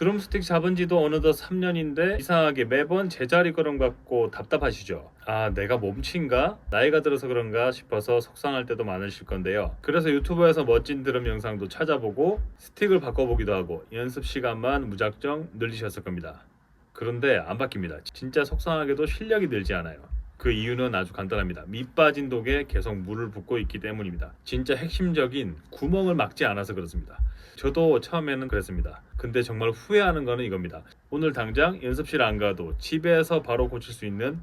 드럼스틱 잡은 지도 어느덧 3년인데 이상하게 매번 제자리 걸음 같고 답답하시죠? 아, 내가 몸치인가? 나이가 들어서 그런가 싶어서 속상할 때도 많으실 건데요. 그래서 유튜브에서 멋진 드럼 영상도 찾아보고 스틱을 바꿔보기도 하고 연습 시간만 무작정 늘리셨을 겁니다. 그런데 안 바뀝니다. 진짜 속상하게도 실력이 늘지 않아요. 그 이유는 아주 간단합니다. 밑 빠진 독에 계속 물을 붓고 있기 때문입니다. 진짜 핵심적인 구멍을 막지 않아서 그렇습니다. 저도 처음에는 그랬습니다. 근데 정말 후회하는 거는 이겁니다. 오늘 당장 연습실 안 가도 집에서 바로 고칠 수 있는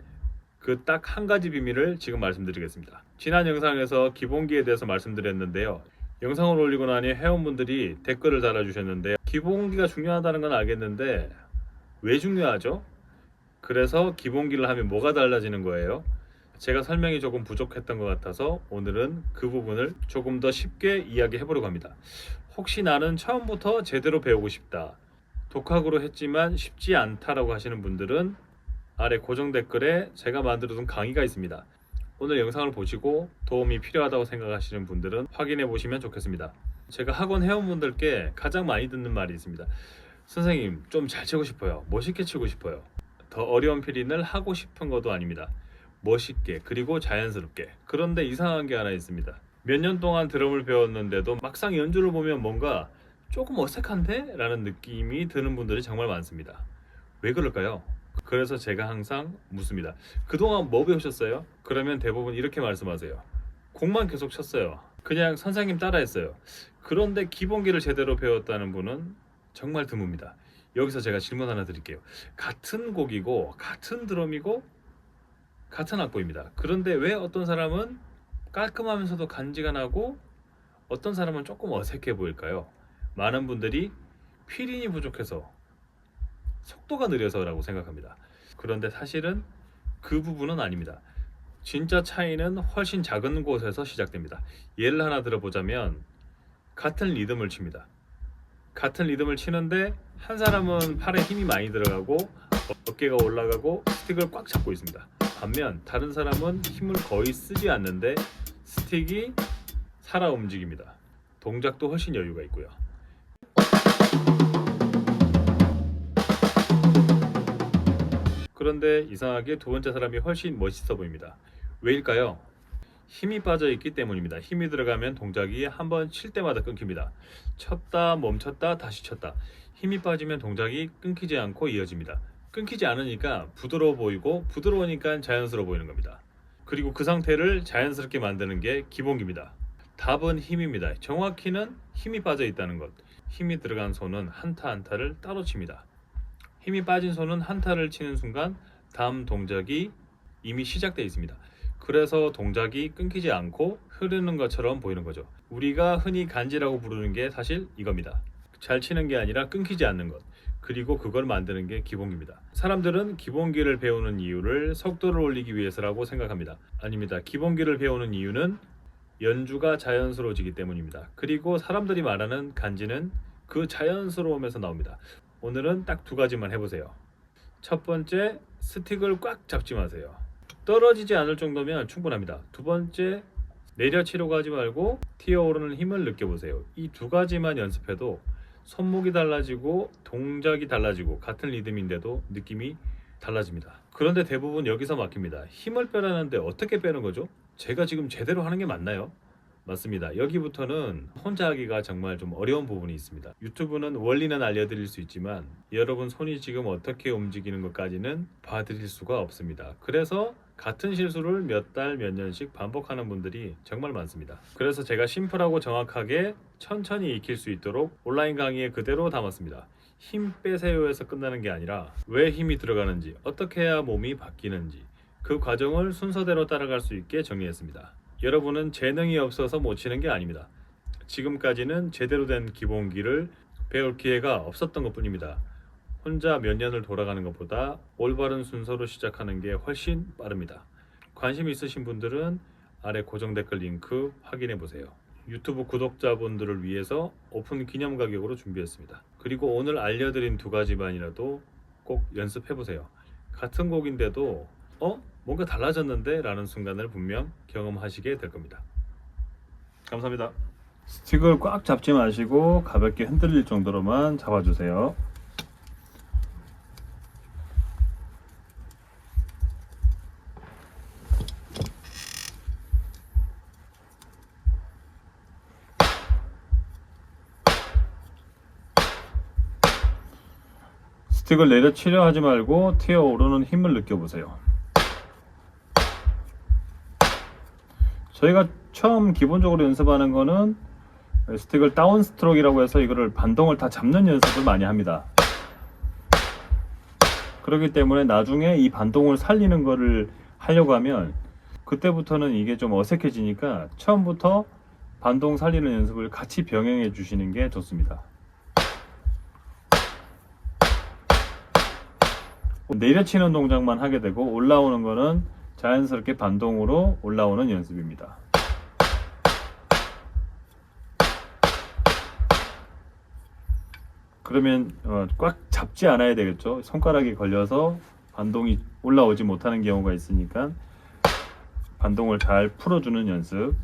그 딱 한 가지 비밀을 지금 말씀드리겠습니다. 지난 영상에서 기본기에 대해서 말씀드렸는데요. 영상을 올리고 나니 회원분들이 댓글을 달아주셨는데요. 기본기가 중요하다는 건 알겠는데 왜 중요하죠? 그래서 기본기를 하면 뭐가 달라지는 거예요? 제가 설명이 조금 부족했던 것 같아서 오늘은 그 부분을 조금 더 쉽게 이야기해 보려고 합니다. 혹시 나는 처음부터 제대로 배우고 싶다, 독학으로 했지만 쉽지 않다라고 하시는 분들은 아래 고정 댓글에 제가 만들어둔 강의가 있습니다. 오늘 영상을 보시고 도움이 필요하다고 생각하시는 분들은 확인해 보시면 좋겠습니다. 제가 학원 회원분들께 가장 많이 듣는 말이 있습니다. 선생님, 좀 잘 치고 싶어요. 멋있게 치고 싶어요. 더 어려운 필인을 하고 싶은 것도 아닙니다. 멋있게, 그리고 자연스럽게. 그런데 이상한 게 하나 있습니다. 몇 년 동안 드럼을 배웠는데도 막상 연주를 보면 뭔가 조금 어색한데? 라는 느낌이 드는 분들이 정말 많습니다. 왜 그럴까요? 그래서 제가 항상 묻습니다. 그동안 뭐 배우셨어요? 그러면 대부분 이렇게 말씀하세요. 곡만 계속 쳤어요. 그냥 선생님 따라했어요. 그런데 기본기를 제대로 배웠다는 분은 정말 드뭅니다. 여기서 제가 질문 하나 드릴게요. 같은 곡이고 같은 드럼이고 같은 악보입니다. 그런데 왜 어떤 사람은 깔끔하면서도 간지가 나고 어떤 사람은 조금 어색해 보일까요? 많은 분들이 필인이 부족해서, 속도가 느려서라고 생각합니다. 그런데 사실은 그 부분은 아닙니다. 진짜 차이는 훨씬 작은 곳에서 시작됩니다. 예를 하나 들어보자면 같은 리듬을 칩니다. 같은 리듬을 치는데 한 사람은 팔에 힘이 많이 들어가고 어깨가 올라가고 스틱을 꽉 잡고 있습니다. 반면 다른 사람은 힘을 거의 쓰지 않는데 스틱이 살아 움직입니다. 동작도 훨씬 여유가 있고요. 그런데 이상하게 두 번째 사람이 훨씬 멋있어 보입니다. 왜일까요? 힘이 빠져 있기 때문입니다. 힘이 들어가면 동작이 한번 칠 때마다 끊깁니다. 쳤다 멈췄다 다시 쳤다. 힘이 빠지면 동작이 끊기지 않고 이어집니다. 끊기지 않으니까 부드러워 보이고 부드러우니까 자연스러워 보이는 겁니다. 그리고 그 상태를 자연스럽게 만드는 게 기본기입니다. 답은 힘입니다. 정확히는 힘이 빠져 있다는 것. 힘이 들어간 손은 한타 한타를 따로 칩니다. 힘이 빠진 손은 한타를 치는 순간 다음 동작이 이미 시작되어 있습니다. 그래서 동작이 끊기지 않고 흐르는 것처럼 보이는 거죠. 우리가 흔히 간지라고 부르는 게 사실 이겁니다. 잘 치는 게 아니라 끊기지 않는 것. 그리고 그걸 만드는 게 기본기입니다. 사람들은 기본기를 배우는 이유를 속도를 올리기 위해서라고 생각합니다. 아닙니다. 기본기를 배우는 이유는 연주가 자연스러워지기 때문입니다. 그리고 사람들이 말하는 간지는 그 자연스러움에서 나옵니다. 오늘은 딱 두 가지만 해보세요. 첫 번째, 스틱을 꽉 잡지 마세요. 떨어지지 않을 정도면 충분합니다. 두 번째, 내려치려고 하지 말고 튀어오르는 힘을 느껴보세요. 이 두 가지만 연습해도 손목이 달라지고 동작이 달라지고 같은 리듬인데도 느낌이 달라집니다. 그런데 대부분 여기서 막힙니다. 힘을 빼라는데 어떻게 빼는 거죠? 제가 지금 제대로 하는 게 맞나요? 맞습니다. 여기부터는 혼자 하기가 정말 좀 어려운 부분이 있습니다. 유튜브는 원리는 알려드릴 수 있지만 여러분 손이 지금 어떻게 움직이는 것까지는 봐드릴 수가 없습니다. 그래서 같은 실수를 몇 달, 몇 년씩 반복하는 분들이 정말 많습니다. 그래서 제가 심플하고 정확하게 천천히 익힐 수 있도록 온라인 강의에 그대로 담았습니다. 힘 빼세요에서 끝나는 게 아니라 왜 힘이 들어가는지, 어떻게 해야 몸이 바뀌는지 그 과정을 순서대로 따라갈 수 있게 정리했습니다. 여러분은 재능이 없어서 못 치는 게 아닙니다. 지금까지는 제대로 된 기본기를 배울 기회가 없었던 것 뿐입니다. 혼자 몇 년을 돌아가는 것보다 올바른 순서로 시작하는 게 훨씬 빠릅니다. 관심 있으신 분들은 아래 고정 댓글 링크 확인해 보세요. 유튜브 구독자분들을 위해서 오픈 기념 가격으로 준비했습니다. 그리고 오늘 알려드린 두 가지만이라도 꼭 연습해 보세요. 같은 곡인데도 뭔가 달라졌는데? 라는 순간을 분명 경험하시게 될 겁니다. 감사합니다. 스틱을 꽉 잡지 마시고 가볍게 흔들릴 정도로만 잡아주세요. 스틱을 내려치려 하지 말고 튀어오르는 힘을 느껴보세요. 저희가 처음 기본적으로 연습하는 거는 스틱을 다운 스트로크라고 해서 이거를 반동을 다 잡는 연습을 많이 합니다. 그렇기 때문에 나중에 이 반동을 살리는 거를 하려고 하면 그때부터는 이게 좀 어색해지니까 처음부터 반동 살리는 연습을 같이 병행해 주시는 게 좋습니다. 내려치는 동작만 하게 되고 올라오는 거는 자연스럽게 반동으로 올라오는 연습입니다. 그러면 꽉 잡지 않아야 되겠죠. 손가락이 걸려서 반동이 올라오지 못하는 경우가 있으니까 반동을 잘 풀어주는 연습.